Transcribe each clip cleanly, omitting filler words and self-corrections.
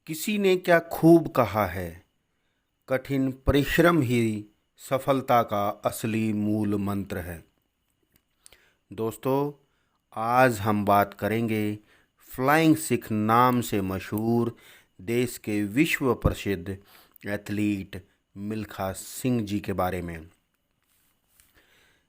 किसी ने क्या खूब कहा है, कठिन परिश्रम ही सफलता का असली मूल मंत्र है। दोस्तों, आज हम बात करेंगे फ्लाइंग सिख नाम से मशहूर देश के विश्व प्रसिद्ध एथलीट मिल्खा सिंह जी के बारे में।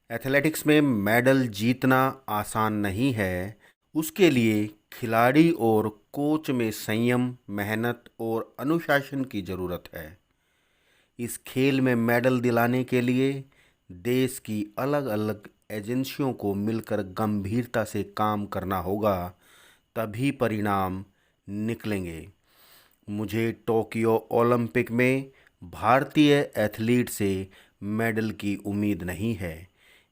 एथलेटिक्स में मेडल जीतना आसान नहीं है। उसके लिए खिलाड़ी और कोच में संयम, मेहनत और अनुशासन की ज़रूरत है। इस खेल में मेडल दिलाने के लिए देश की अलग अलग एजेंसियों को मिलकर गंभीरता से काम करना होगा, तभी परिणाम निकलेंगे। मुझे टोक्यो ओलंपिक में भारतीय एथलीट से मेडल की उम्मीद नहीं है,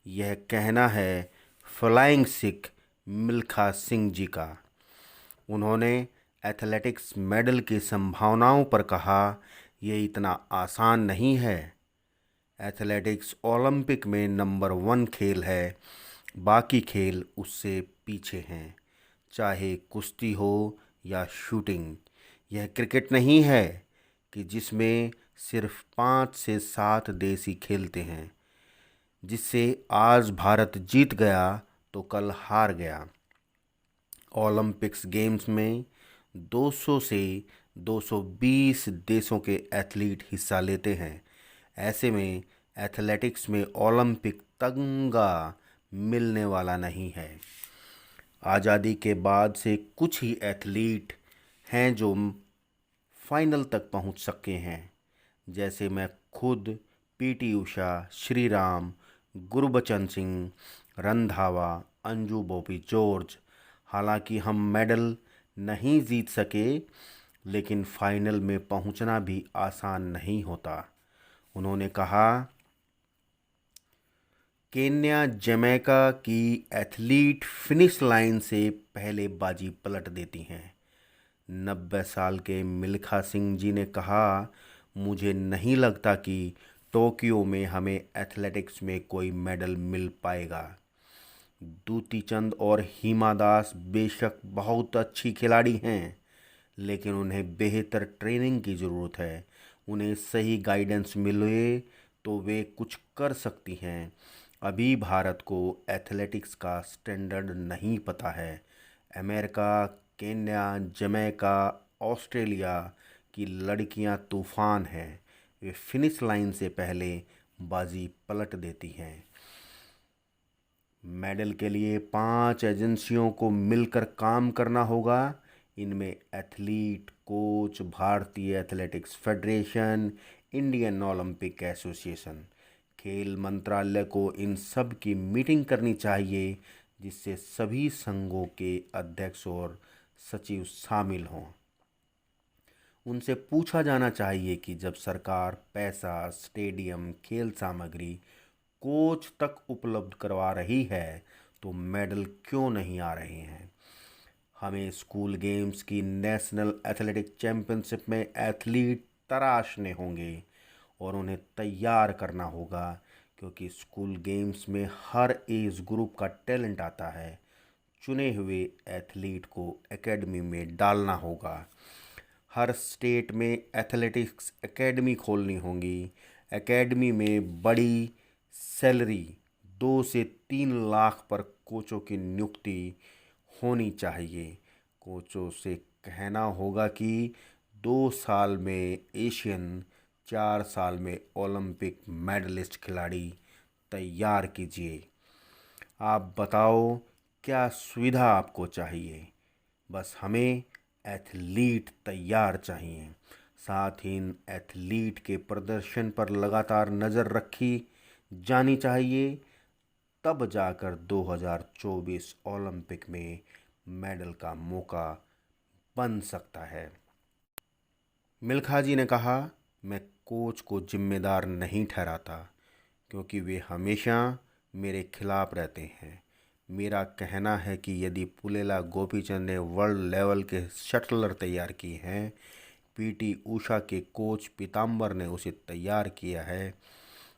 यह कहना है फ्लाइंग सिख मिल्खा सिंह जी का। उन्होंने एथलेटिक्स मेडल की संभावनाओं पर कहा, यह इतना आसान नहीं है। एथलेटिक्स ओलंपिक में नंबर 1 खेल है, बाकी खेल उससे पीछे हैं, चाहे कुश्ती हो या शूटिंग। यह क्रिकेट नहीं है कि जिसमें सिर्फ 5 से 7 देश ही खेलते हैं, जिससे आज भारत जीत गया तो कल हार गया। ओलंपिक्स गेम्स में 200 से 220 देशों के एथलीट हिस्सा लेते हैं। ऐसे में एथलेटिक्स में ओलंपिक तगमा मिलने वाला नहीं है। आज़ादी के बाद से कुछ ही एथलीट हैं जो फाइनल तक पहुंच सके हैं, जैसे मैं खुद, पीटी उषा, श्री राम, गुरबचन सिंह, रंधावा, अंजू बॉबी जॉर्ज। हालांकि हम मेडल नहीं जीत सके, लेकिन फाइनल में पहुंचना भी आसान नहीं होता। उन्होंने कहा, केन्या जमैका की एथलीट फिनिश लाइन से पहले बाजी पलट देती हैं। 90 साल के मिल्खा सिंह जी ने कहा, मुझे नहीं लगता कि टोक्यो में हमें एथलेटिक्स में कोई मेडल मिल पाएगा। दूती चंद और हिमा दास बेशक बहुत अच्छी खिलाड़ी हैं, लेकिन उन्हें बेहतर ट्रेनिंग की ज़रूरत है। उन्हें सही गाइडेंस मिले तो वे कुछ कर सकती हैं। अभी भारत को एथलेटिक्स का स्टैंडर्ड नहीं पता है। अमेरिका, केन्या, जमैका, ऑस्ट्रेलिया की लड़कियां तूफान हैं। वे फिनिश लाइन से पहले बाजी पलट देती हैं। मेडल के लिए 5 एजेंसियों को मिलकर काम करना होगा। इनमें एथलीट, कोच, भारतीय athletics federation, Indian Olympic association, खेल मंत्रालय को इन सब की मीटिंग करनी चाहिए, जिससे सभी संघों के अध्यक्ष और सचिव शामिल हों। उनसे पूछा जाना चाहिए कि जब सरकार पैसा, स्टेडियम, खेल सामग्री, कोच तक उपलब्ध करवा रही है, तो मेडल क्यों नहीं आ रहे हैं। हमें स्कूल गेम्स की नेशनल एथलेटिक चैम्पियनशिप में एथलीट तराशने होंगे और उन्हें तैयार करना होगा, क्योंकि स्कूल गेम्स में हर एज ग्रुप का टैलेंट आता है। चुने हुए एथलीट को एकेडमी में डालना होगा। हर स्टेट में एथलेटिक्स एकेडमी खोलनी होंगी। एकेडमी में बड़ी सैलरी, 2 से 3 लाख पर कोचों की नियुक्ति होनी चाहिए। कोचों से कहना होगा कि 2 साल में एशियन, 4 साल में ओलंपिक मेडलिस्ट खिलाड़ी तैयार कीजिए। आप बताओ, क्या सुविधा आपको चाहिए? बस हमें एथलीट तैयार चाहिए। साथ ही इन एथलीट के प्रदर्शन पर लगातार नज़र रखी जानी चाहिए, तब जाकर 2024 ओलंपिक में मेडल का मौका बन सकता है। मिल्खा जी ने कहा, मैं कोच को जिम्मेदार नहीं ठहराता, क्योंकि वे हमेशा मेरे खिलाफ रहते हैं। मेरा कहना है कि यदि पुलेला गोपीचंद ने वर्ल्ड लेवल के शटलर तैयार किए हैं, पीटी उषा के कोच पीताम्बर ने उसे तैयार किया है,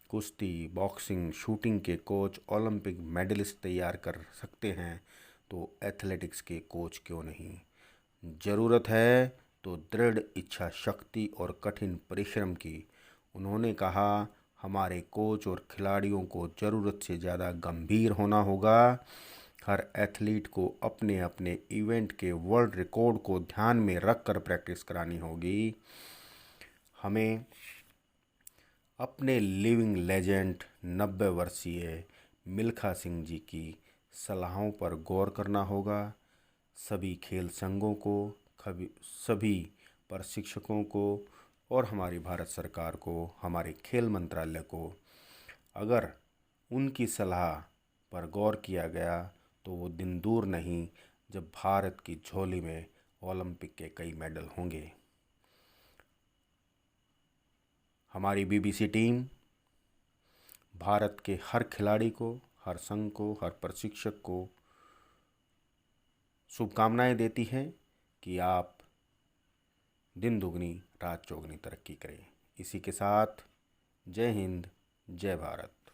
कुश्ती, बॉक्सिंग, शूटिंग के कोच ओलंपिक मेडलिस्ट तैयार कर सकते हैं, तो एथलेटिक्स के कोच क्यों नहीं। ज़रूरत है तो दृढ़ इच्छा शक्ति और कठिन परिश्रम की। उन्होंने कहा, हमारे कोच और खिलाड़ियों को ज़रूरत से ज़्यादा गंभीर होना होगा। हर एथलीट को अपने अपने इवेंट के वर्ल्ड रिकॉर्ड को ध्यान में रखकर प्रैक्टिस करानी होगी। हमें अपने लिविंग लेजेंड 90 वर्षीय मिल्खा सिंह जी की सलाहों पर गौर करना होगा। सभी खेल संघों को, सभी प्रशिक्षकों को और हमारी भारत सरकार को, हमारे खेल मंत्रालय को अगर उनकी सलाह पर गौर किया गया तो वो दिन दूर नहीं जब भारत की झोली में ओलंपिक के कई मेडल होंगे। हमारी बीबीसी टीम भारत के हर खिलाड़ी को, हर संघ को, हर प्रशिक्षक को शुभकामनाएं देती है कि आप दिन दुगनी रात चौगनी तरक्की करें। इसी के साथ जय हिंद, जय भारत।